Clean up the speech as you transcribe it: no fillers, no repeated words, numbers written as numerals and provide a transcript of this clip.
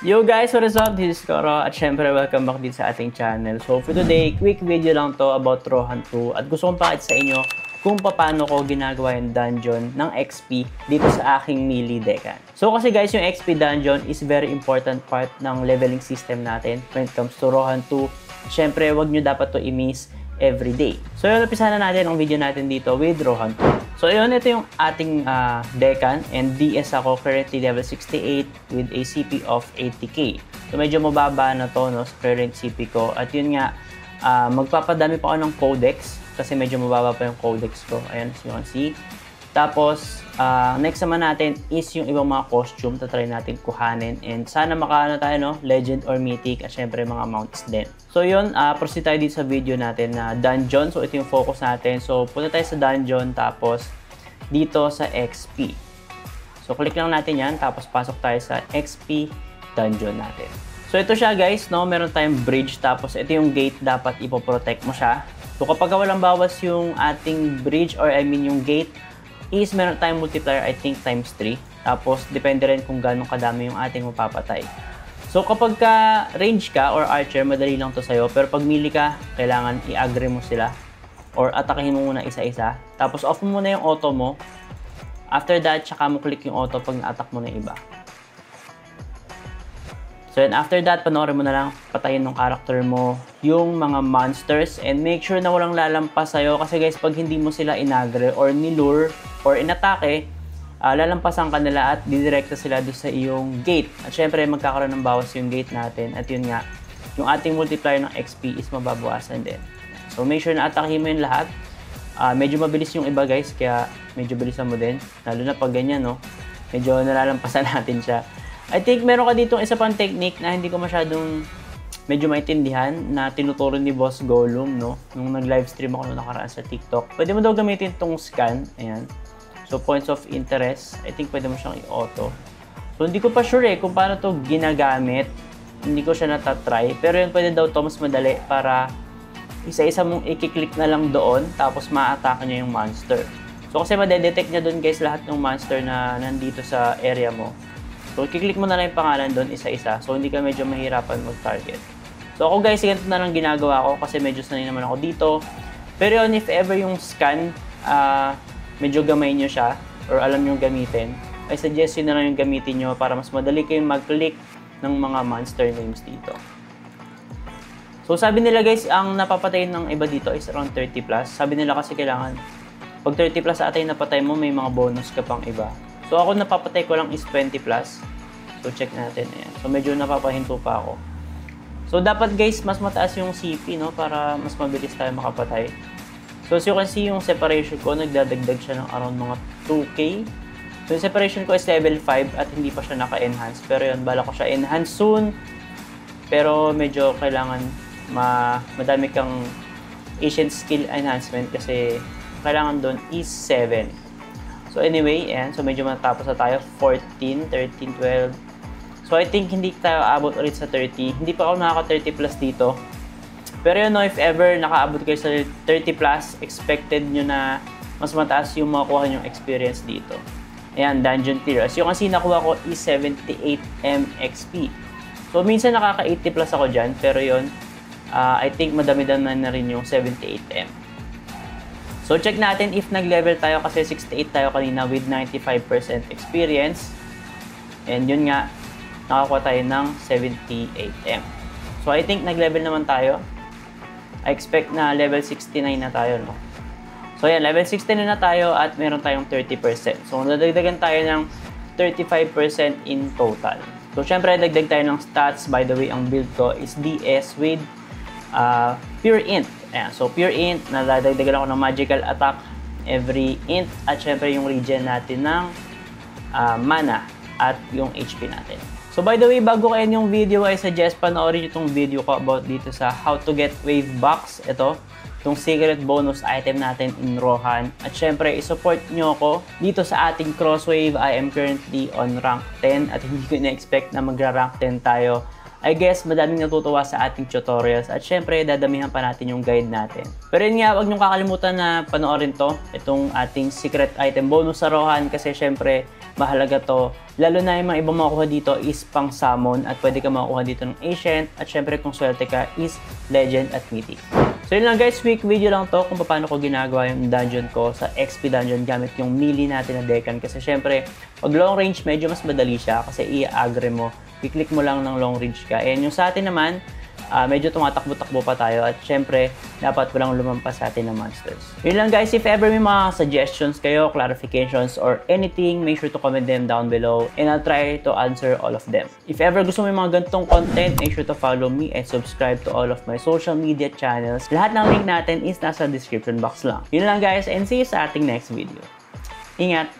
Yo guys, what is up? This is Koro at syempre welcome back dito sa ating channel. So for today, quick video lang to about Rohan 2 at gusto kong pakita sa inyo kung paano ko ginagawa yung dungeon ng XP dito sa aking melee deckan. So kasi guys, yung XP dungeon is very important part ng leveling system natin when it comes to Rohan 2. Syempre, wag nyo dapat to i-miss every day. So yun, umpisa na natin ang video natin dito with Rohan 2. So yun, ito yung ating deckan and DS ako currently level 68 with a CP of 80k. So medyo mababa na to no, sa current CP ko. At yun nga, magpapadami pa ako ng codex kasi medyo mababa pa yung codex ko. Ayan, as you can see. Tapos, next naman natin is yung ibang mga costume. Tatry natin kuhanin. And sana makaano tayo, no? Legend or Mythic. At syempre, mga mounts din. So, yun. Proceed tayo dito sa video natin na dungeon. So, ito yung focus natin. So, punta tayo sa dungeon. Tapos, dito sa XP. So, click lang natin yan. Tapos, pasok tayo sa XP dungeon natin. So, ito siya, guys, no? Meron tayong bridge. Tapos, ito yung gate. Dapat ipoprotect mo siya. So, kapag walang bawas yung ating bridge or I mean yung gate, is meron tayong multiplier, I think times 3. Tapos, depende rin kung gano'ng kadami yung ating mapapatay. So, kapag ka range ka or archer, madali lang to sa'yo. Pero pag melee ka, kailangan i-agree mo sila. Or atakihin mo muna isa-isa. Tapos, off mo muna yung auto mo. After that, tsaka mo click yung auto pag na-attack mo na yung iba. So, and after that, panoorin mo na lang, patayin ng character mo yung mga monsters and make sure na walang lalampas sa'yo kasi guys, pag hindi mo sila inagre or nilure or inatake, lalampasan ka nila at didirekta sila doon sa iyong gate. At syempre, magkakaroon ng bawas yung gate natin at yun nga, yung ating multiplier ng XP is mababawasan din. So, make sure na atakihin mo yung lahat. Medyo mabilis yung iba guys, kaya medyo bilisan mo din. Lalo na pag ganyan, no? Medyo nalalampasan natin siya. I think meron ka ditong isa pang technique na hindi ko masyadong medyo maintindihan na tinuturo ni Boss Gollum, no? Nung nag-livestream ako nung nakaraan sa TikTok. Pwede mo daw gamitin itong scan. Ayan. So, points of interest. I think pwede mo siyang i-auto. So, hindi ko pa sure kung paano to ginagamit. Hindi ko siya natatry. Pero yun, pwede daw to mas madali para isa-isa mong i-click na lang doon tapos ma-attack niya yung monster. So, kasi madedetect niya doon guys lahat ng monster na nandito sa area mo. So, kiklik mo na lang yung pangalan doon isa-isa. So, hindi ka medyo mahirapan mag-target. So, ako guys, ganito na lang ginagawa ko kasi medyo sanay naman ako dito. Pero yun, if ever yung scan, medyo gamay nyo siya or alam nyo gamitin, I suggest yun na lang yung gamitin nyo para mas madali kayong mag-click ng mga monster names dito. So, sabi nila guys, ang napapatay ng iba dito is around 30+. Sabi nila kasi kailangan, pag 30+ atay napatay mo, may mga bonus ka pang iba. So, ako napapatay ko lang is 20+. So, check natin. Ayan. So, medyo napapahinto pa ako. So, dapat guys, mas mataas yung CP, no? Para mas mabilis tayo makapatay. So, as you can see, yung separation ko, nagdadagdag siya ng around mga 2k. So, yung separation ko is level 5 at hindi pa siya naka-enhance. Pero yun, bala ko siya enhance soon. Pero medyo kailangan madami kang ancient skill enhancement kasi kailangan doon is 7. So anyway, so medyo matapos na tayo, 14, 13, 12. So I think hindi tayo aabot ulit sa 30. Hindi pa ako nakaka 30+ dito. Pero yun, no, if ever nakaabot kayo sa 30+, expected nyo na mas mataas yung makukuha nyong experience dito. Ayan, dungeon clear. As you can see, nakuha ko is 78M XP. So minsan nakaka 80+ ako dyan, pero yun, I think madami-dami na rin yung 78M. So, check natin if nag-level tayo kasi 68 tayo kanina with 95% experience. And yun nga, nakakuha tayo ng 78M. So, I think nag-level naman tayo. I expect na level 69 na tayo, no? So, yan, level 69 na tayo at meron tayong 30%. So, nadagdagan tayo ng 35% in total. So, syempre, dagdag tayo ng stats. By the way, ang build ko is DS with Pure Int. Ayan, so pure int, nadadagdagan ako ng magical attack every int at syempre yung regen natin ng mana at yung HP natin. So by the way, bago kayo yung video, I suggest panoorin nyo itong video ko about dito sa how to get wave box. Ito, itong secret bonus item natin in Rohan. At syempre, isupport nyo ako dito sa ating crosswave. I am currently on rank 10 at hindi ko na-expect na magra-rank 10 tayo I guess madaming natutuwa sa ating tutorials at syempre dadamihan pa natin yung guide natin. Pero yun nga, huwag niyong kakalimutan na panoorin to, itong ating secret item bonus sa Rohan kasi syempre mahalaga to. Lalo na yung mga ibang makukuha dito is pang summon at pwede ka makukuha dito ng ancient at syempre kung swerte ka is legend at mythic. So yun lang guys, quick video lang to kung paano ko ginagawa yung dungeon ko sa XP dungeon gamit yung melee natin na Decan kasi syempre pag long range medyo mas madali siya kasi i-agre mo. I-click mo lang ng long range ka. And yung sa atin naman, medyo tumatakbo-takbo pa tayo at syempre, dapat walang lumampas sa atin ng monsters. Yun lang guys, if ever may mga suggestions kayo, clarifications, or anything, make sure to comment them down below and I'll try to answer all of them. If ever gusto mo yung mga ganitong content, make sure to follow me and subscribe to all of my social media channels. Lahat ng link natin is nasa description box lang. Yun lang guys, and see you sa ating next video. Ingat!